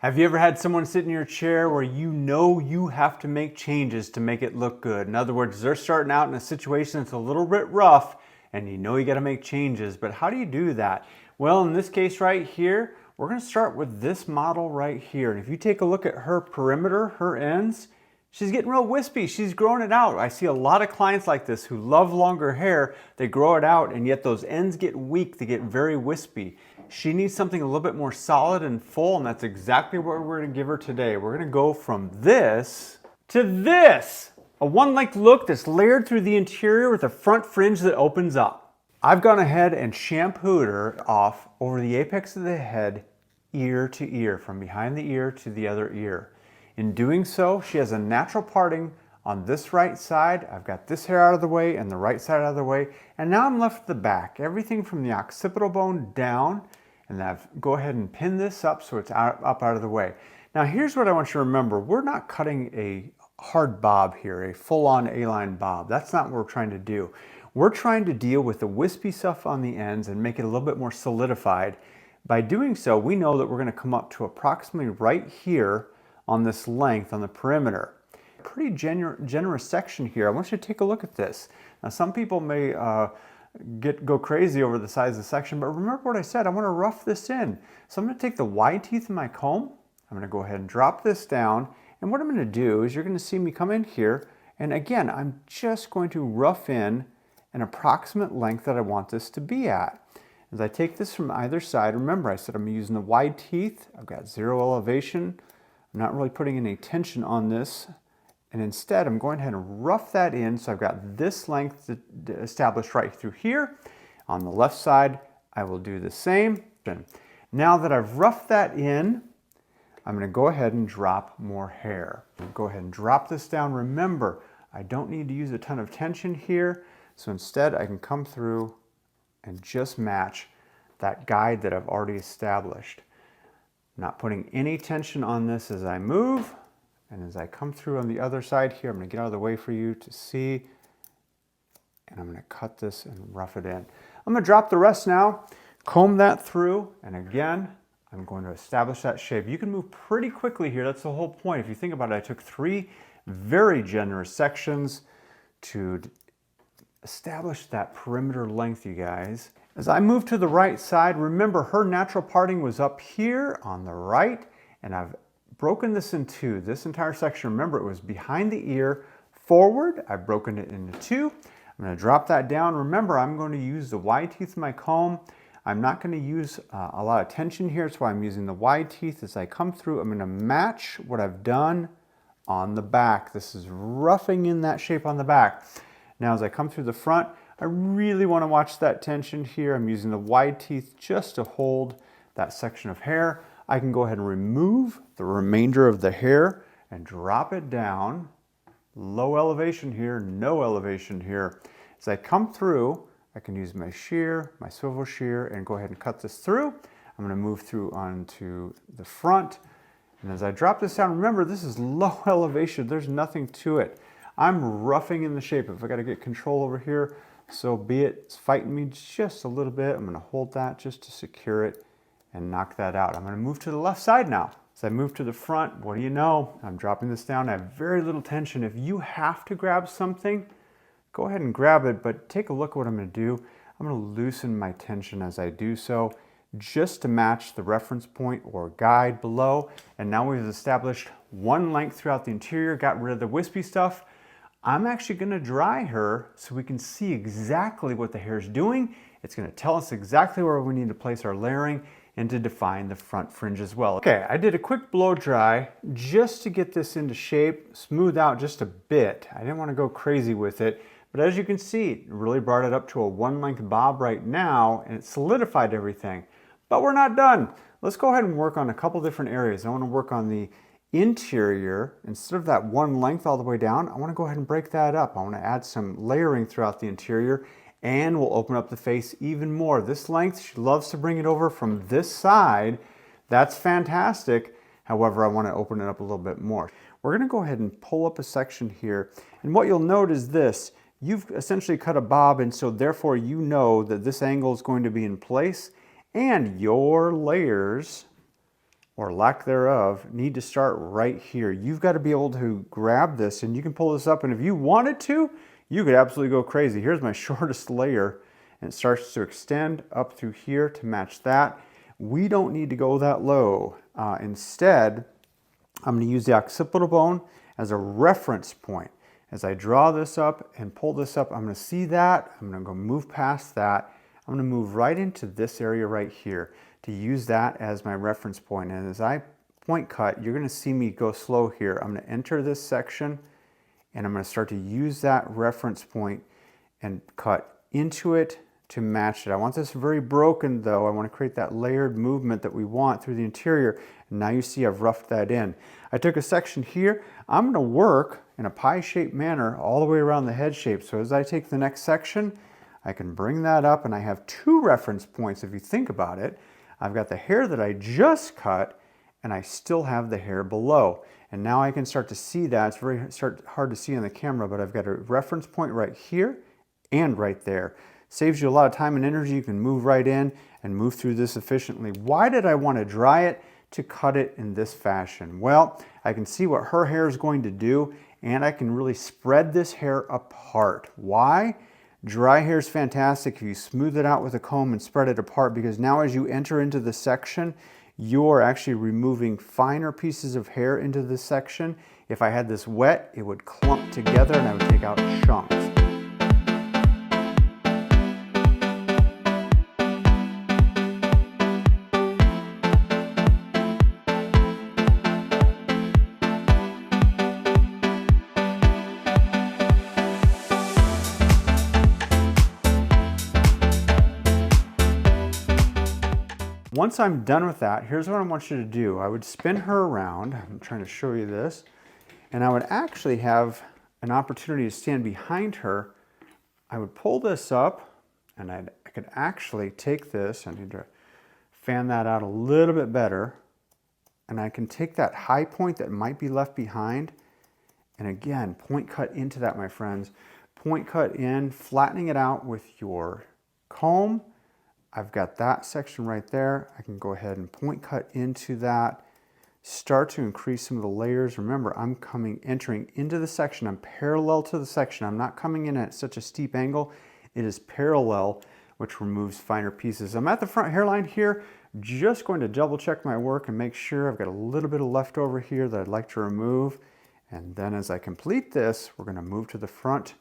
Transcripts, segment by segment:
Have you ever had someone sit in your chair where you know you have to make changes to make it look good? In other words, they're starting out in a situation that's a little bit rough and you know you got to make changes, but how do you do that? Well, in this case right here, we're going to start with this model right here. And if you take a look at her perimeter, her ends, she's getting real wispy. She's growing it out. I see a lot of clients like this who love longer hair. They grow it out and yet those ends get weak. They get very wispy. She needs something a little bit more solid and full, and that's exactly what we're going to give her today. We're going to go from this to this. A one-length look that's layered through the interior with a front fringe that opens up. I've gone ahead and shampooed her off over the apex of the head, ear to ear, from behind the ear to the other ear. In doing so, she has a natural parting on this right side. I've got this hair out of the way and the right side out of the way, and now I'm left with the back. Everything from the occipital bone down. And I've go ahead and pin this up so it's up out of the way. Now here's what I want you to remember. We're not cutting a hard bob here, a full-on A-line bob. That's not what we're trying to do. We're trying to deal with the wispy stuff on the ends and make it a little bit more solidified. By doing so, we know that we're going to come up to approximately right here on this length on the perimeter. Pretty generous section here. I want you to take a look at this. Now some people may go crazy over the size of the section, but remember what I said, I want to rough this in. So I'm going to take the wide teeth of my comb, I'm going to go ahead and drop this down, and what I'm going to do is you're going to see me come in here, and again, I'm just going to rough in an approximate length that I want this to be at. As I take this from either side, remember I said I'm using the wide teeth, I've got zero elevation, I'm not really putting any tension on this, and instead, I'm going ahead and rough that in. So I've got this length established right through here. On the left side, I will do the same. Now that I've roughed that in, I'm going to go ahead and drop more hair. Go ahead and drop this down. Remember, I don't need to use a ton of tension here. So instead, I can come through and just match that guide that I've already established. Not putting any tension on this as I move. And as I come through on the other side here, I'm going to get out of the way for you to see. And I'm going to cut this and rough it in. I'm going to drop the rest now, comb that through, and again, I'm going to establish that shape. You can move pretty quickly here. That's the whole point. If you think about it, I took 3 very generous sections to establish that perimeter length, you guys. As I move to the right side, remember her natural parting was up here on the right, and I've broken this in 2. This entire section, remember, it was behind the ear forward. I've broken it into 2. I'm going to drop that down. Remember, I'm going to use the wide teeth of my comb. I'm not going to use a lot of tension here. That's why I'm using the wide teeth. As I come through, I'm going to match what I've done on the back. This is roughing in that shape on the back. Now, as I come through the front, I really want to watch that tension here. I'm using the wide teeth just to hold that section of hair. I can go ahead and remove the remainder of the hair and drop it down. Low elevation here, no elevation here. As I come through, I can use my shear, my swivel shear, and go ahead and cut this through. I'm going to move through onto the front. And as I drop this down, remember this is low elevation. There's nothing to it. I'm roughing in the shape. If I got to get control over here, so be it. It's fighting me just a little bit. I'm going to hold that just to secure it and knock that out. I'm going to move to the left side now. As I move to the front, what do you know? I'm dropping this down. I have very little tension. If you have to grab something, go ahead and grab it, but take a look at what I'm going to do. I'm going to loosen my tension as I do so, just to match the reference point or guide below. And now we've established one length throughout the interior, got rid of the wispy stuff. I'm actually going to dry her so we can see exactly what the hair is doing. It's going to tell us exactly where we need to place our layering and to define the front fringe as well. Okay, I did a quick blow dry just to get this into shape, smooth out just a bit. I didn't want to go crazy with it, but as you can see, it really brought it up to a 1-length bob right now, and it solidified everything. But we're not done. Let's go ahead and work on a couple different areas. I want to work on the interior. Instead of that 1 length all the way down, I want to go ahead and break that up. I want to add some layering throughout the interior, and we'll open up the face even more. This length, she loves to bring it over from this side. That's fantastic. However, I want to open it up a little bit more. We're going to go ahead and pull up a section here. And what you'll note is this. You've essentially cut a bob, and so therefore you know that this angle is going to be in place, and your layers or lack thereof, need to start right here. You've got to be able to grab this, and you can pull this up, and if you wanted to, you could absolutely go crazy. Here's my shortest layer, and it starts to extend up through here to match that. We don't need to go that low. Instead, I'm going to use the occipital bone as a reference point. As I draw this up and pull this up, I'm going to see that. I'm going to go move past that. I'm going to move right into this area right here to use that as my reference point. And as I point cut, you're going to see me go slow here. I'm going to enter this section, and I'm going to start to use that reference point and cut into it to match it. I want this very broken though. I want to create that layered movement that we want through the interior. And now you see I've roughed that in. I took a section here. I'm going to work in a pie-shaped manner all the way around the head shape. So as I take the next section, I can bring that up, and I have two reference points if you think about it. I've got the hair that I just cut, and I still have the hair below. And now I can start to see that. It's very hard to see on the camera, but I've got a reference point right here and right there. Saves you a lot of time and energy. You can move right in and move through this efficiently. Why did I want to dry it? To cut it in this fashion. Well, I can see what her hair is going to do, and I can really spread this hair apart. Why? Dry hair is fantastic if you smooth it out with a comb and spread it apart, because now as you enter into the section, you're actually removing finer pieces of hair into this section. If I had this wet, it would clump together and I would take out chunks. Once I'm done with that, here's what I want you to do. I would spin her around. I'm trying to show you this. And I would actually have an opportunity to stand behind her. I would pull this up, and I could actually take this. I need to fan that out a little bit better. And I can take that high point that might be left behind. And again, point cut into that, my friends. Point cut in, flattening it out with your comb. I've got that section right there. I can go ahead and point cut into that, start to increase some of the layers. Remember, I'm entering into the section. I'm parallel to the section. I'm not coming in at such a steep angle. It is parallel, which removes finer pieces. I'm at the front hairline here, just going to double check my work and make sure I've got a little bit of leftover here that I'd like to remove. And then as I complete this, we're going to move to the front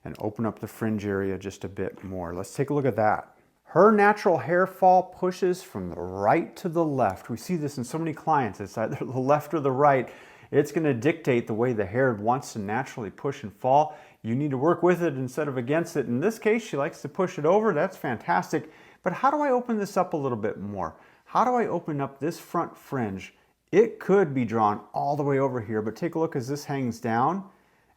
and open up the fringe area just a bit more. Let's take a look at that. Her natural hair fall pushes from the right to the left. We see this in so many clients. It's either the left or the right. It's going to dictate the way the hair wants to naturally push and fall. You need to work with it instead of against it. In this case, she likes to push it over. That's fantastic. But how do I open this up a little bit more? How do I open up this front fringe? It could be drawn all the way over here, but take a look as this hangs down.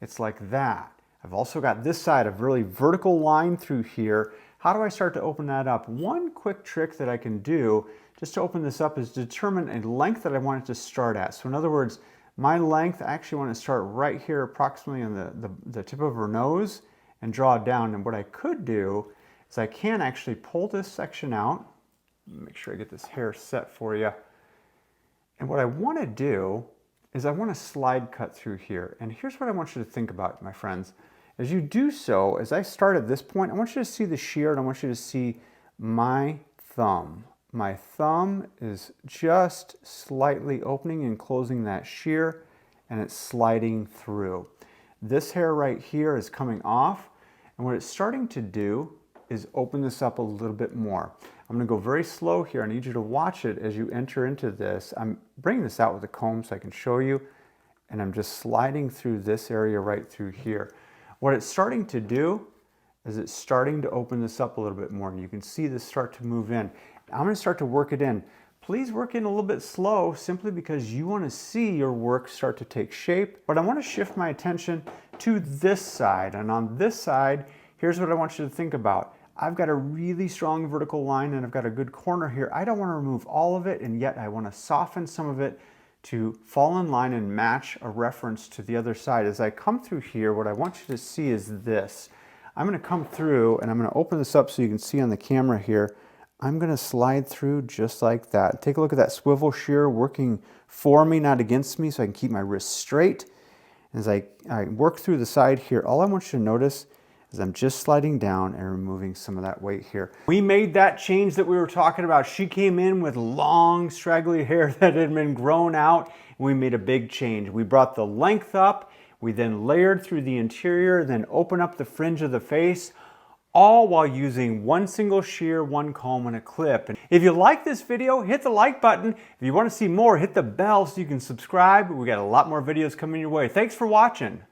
It's like that. I've also got this side, a really vertical line through here. How do I start to open that up? One quick trick that I can do just to open this up is determine a length that I want it to start at. So in other words, my length, I actually want to start right here approximately on the tip of her nose and draw it down. And what I could do is I can actually pull this section out. Make sure I get this hair set for you. And what I want to do is I want to slide cut through here. And here's what I want you to think about, my friends. As you do so, as I start at this point, I want you to see the shear, and I want you to see my thumb. My thumb is just slightly opening and closing that shear, and it's sliding through. This hair right here is coming off, and what it's starting to do is open this up a little bit more. I'm going to go very slow here. I need you to watch it as you enter into this. I'm bringing this out with a comb so I can show you, and I'm just sliding through this area right through here. What it's starting to do is it's starting to open this up a little bit more, and you can see this start to move in. I'm going to start to work it in. Please work in a little bit slow, simply because you want to see your work start to take shape. But I want to shift my attention to this side, and on this side, here's what I want you to think about. I've got a really strong vertical line, and I've got a good corner here. I don't want to remove all of it, and yet I want to soften some of it to fall in line and match a reference to the other side. As I come through here, what I want you to see is this. I'm going to come through and I'm going to open this up so you can see on the camera here. I'm going to slide through just like that. Take a look at that swivel shear working for me, not against me, so I can keep my wrist straight. As I work through the side here, all I want you to notice is I'm just sliding down and removing some of that weight here. We made that change that we were talking about. She came in with long, straggly hair that had been grown out, and we made a big change. We brought the length up, we then layered through the interior, then opened up the fringe of the face, all while using one single shear, one comb, and a clip. And if you like this video, hit the like button. If you want to see more, hit the bell so you can subscribe. We got a lot more videos coming your way. Thanks for watching.